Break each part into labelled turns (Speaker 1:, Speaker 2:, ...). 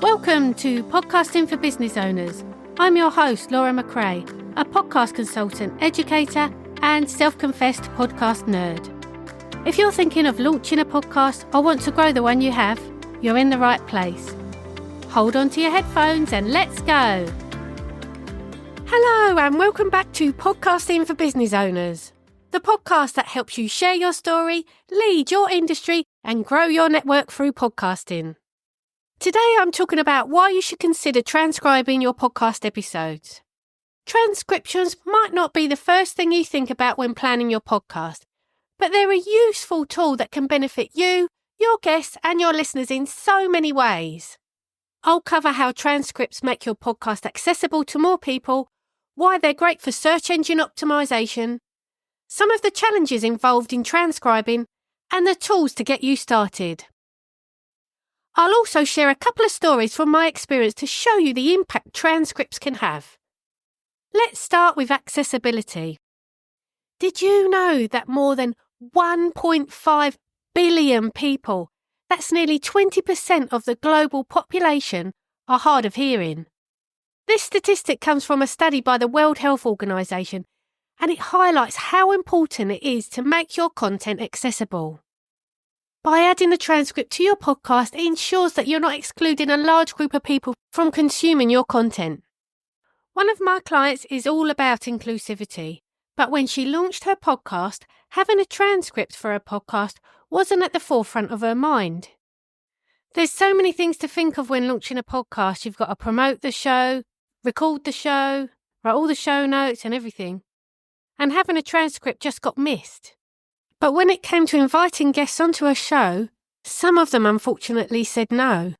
Speaker 1: Welcome to Podcasting for Business Owners. I'm your host, Laura McRae, a podcast consultant, educator, and self-confessed podcast nerd. If you're thinking of launching a podcast or want to grow the one you have, you're in the right place. Hold on to your headphones and let's go. Hello and welcome back to Podcasting for Business Owners, the podcast that helps you share your story, lead your industry, and grow your network through podcasting. Today I'm talking about why you should consider transcribing your podcast episodes. Transcriptions might not be the first thing you think about when planning your podcast, but they're a useful tool that can benefit you, your guests, and your listeners in so many ways. I'll cover how transcripts make your podcast accessible to more people, why they're great for search engine optimization, some of the challenges involved in transcribing, and the tools to get you started. I'll also share a couple of stories from my experience to show you the impact transcripts can have. Let's start with accessibility. Did you know that more than 1.5 billion people, that's nearly 20% of the global population, are hard of hearing? This statistic comes from a study by the World Health Organization, and it highlights how important it is to make your content accessible. By adding the transcript to your podcast, it ensures that you're not excluding a large group of people from consuming your content. One of my clients is all about inclusivity, but when she launched her podcast, having a transcript for her podcast wasn't at the forefront of her mind. There's so many things to think of when launching a podcast. You've got to promote the show, record the show, write all the show notes and everything. And having a transcript just got missed. But when it came to inviting guests onto a show, some of them unfortunately said no.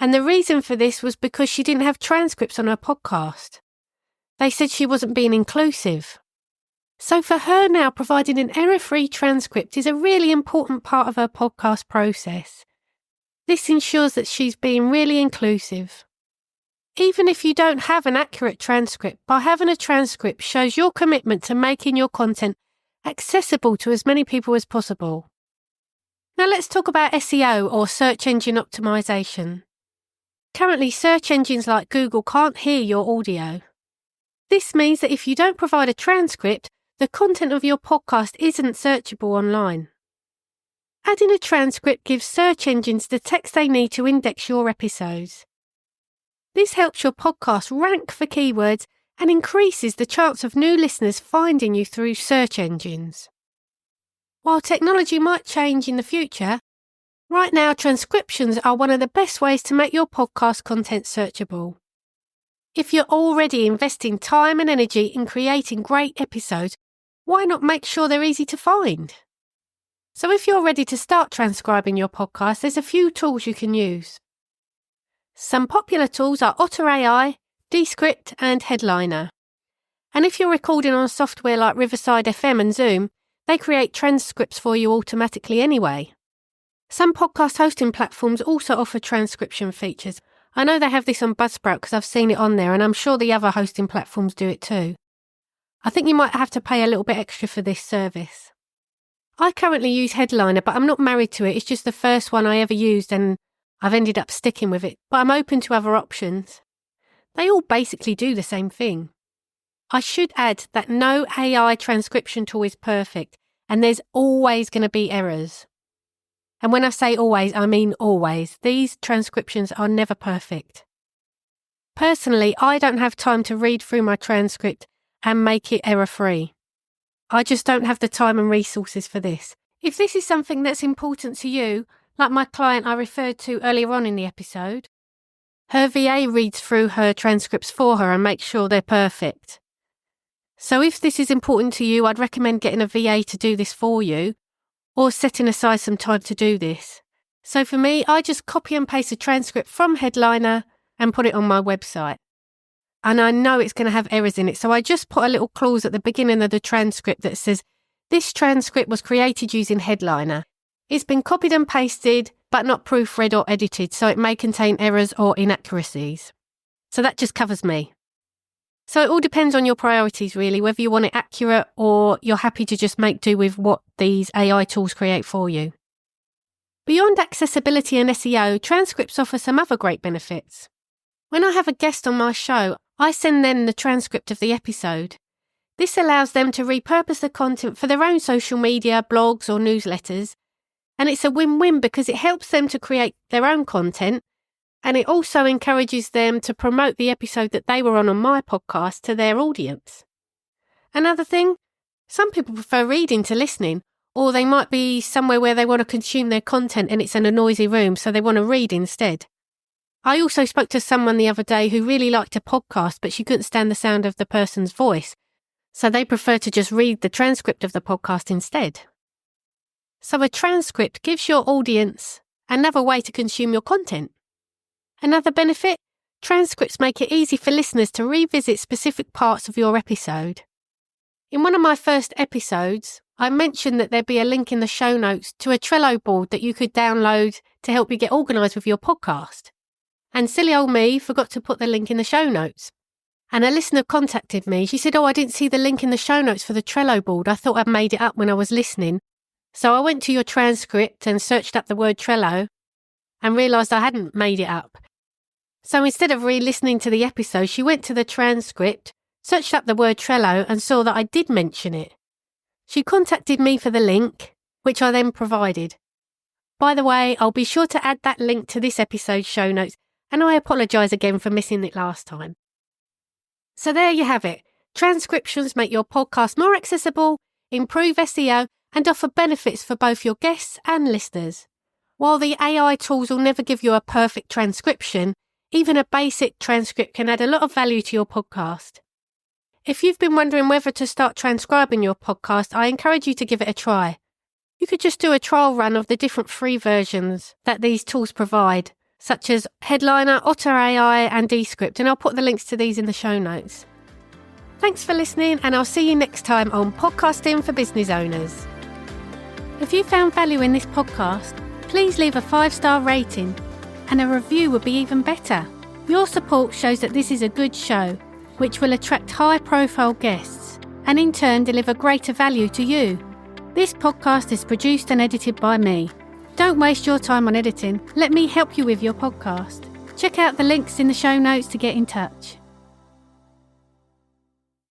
Speaker 1: And the reason for this was because she didn't have transcripts on her podcast. They said she wasn't being inclusive. So for her now, providing an error-free transcript is a really important part of her podcast process. This ensures that she's being really inclusive. Even if you don't have an accurate transcript, by having a transcript shows your commitment to making your content accessible to as many people as possible. Now let's talk about SEO or search engine optimization. Currently, search engines like Google can't hear your audio. This means that if you don't provide a transcript, the content of your podcast isn't searchable online. Adding a transcript gives search engines the text they need to index your episodes. This helps your podcast rank for keywords and increases the chance of new listeners finding you through search engines. While technology might change in the future, right now transcriptions are one of the best ways to make your podcast content searchable. If you're already investing time and energy in creating great episodes, why not make sure they're easy to find? So if you're ready to start transcribing your podcast, there's a few tools you can use. Some popular tools are Otter.ai, Descript and Headliner. And if you're recording on software like Riverside FM and Zoom, they create transcripts for you automatically anyway. Some podcast hosting platforms also offer transcription features. I know they have this on Buzzsprout because I've seen it on there, and I'm sure the other hosting platforms do it too. I think you might have to pay a little bit extra for this service. I currently use Headliner, but I'm not married to it. It's just the first one I ever used and I've ended up sticking with it, but I'm open to other options. They all basically do the same thing. I should add that no AI transcription tool is perfect, and there's always going to be errors. And when I say always, I mean always. These transcriptions are never perfect. Personally, I don't have time to read through my transcript and make it error-free. I just don't have the time and resources for this. If this is something that's important to you, like my client I referred to earlier on in the episode, her VA reads through her transcripts for her and makes sure they're perfect. So if this is important to you, I'd recommend getting a VA to do this for you, or setting aside some time to do this. So for me, I just copy and paste a transcript from Headliner and put it on my website. And I know it's going to have errors in it, so I just put a little clause at the beginning of the transcript that says, this transcript was created using Headliner. It's been copied and pasted, but not proofread or edited, so it may contain errors or inaccuracies. So that just covers me. So it all depends on your priorities, really, whether you want it accurate or you're happy to just make do with what these AI tools create for you. Beyond accessibility and SEO, transcripts offer some other great benefits. When I have a guest on my show, I send them the transcript of the episode. This allows them to repurpose the content for their own social media, blogs or newsletters. And it's a win-win because it helps them to create their own content, and it also encourages them to promote the episode that they were on my podcast to their audience. Another thing, some people prefer reading to listening, or they might be somewhere where they want to consume their content and it's in a noisy room, so they want to read instead. I also spoke to someone the other day who really liked a podcast, but she couldn't stand the sound of the person's voice, so they prefer to just read the transcript of the podcast instead. So a transcript gives your audience another way to consume your content. Another benefit, transcripts make it easy for listeners to revisit specific parts of your episode. In one of my first episodes, I mentioned that there'd be a link in the show notes to a Trello board that you could download to help you get organised with your podcast. And silly old me forgot to put the link in the show notes. And a listener contacted me. She said, I didn't see the link in the show notes for the Trello board. I thought I'd made it up when I was listening. So I went to your transcript and searched up the word Trello and realised I hadn't made it up. So instead of re-listening to the episode, she went to the transcript, searched up the word Trello and saw that I did mention it. She contacted me for the link, which I then provided. By the way, I'll be sure to add that link to this episode's show notes, and I apologise again for missing it last time. So there you have it. Transcriptions make your podcast more accessible, improve SEO, and offer benefits for both your guests and listeners. While the AI tools will never give you a perfect transcription, even a basic transcript can add a lot of value to your podcast. If you've been wondering whether to start transcribing your podcast, I encourage you to give it a try. You could just do a trial run of the different free versions that these tools provide, such as Headliner, Otter.ai and Descript, and I'll put the links to these in the show notes. Thanks for listening, and I'll see you next time on Podcasting for Business Owners. If you found value in this podcast, please leave a 5-star rating, and a review would be even better. Your support shows that this is a good show, which will attract high-profile guests and in turn deliver greater value to you. This podcast is produced and edited by me. Don't waste your time on editing. Let me help you with your podcast. Check out the links in the show notes to get in touch.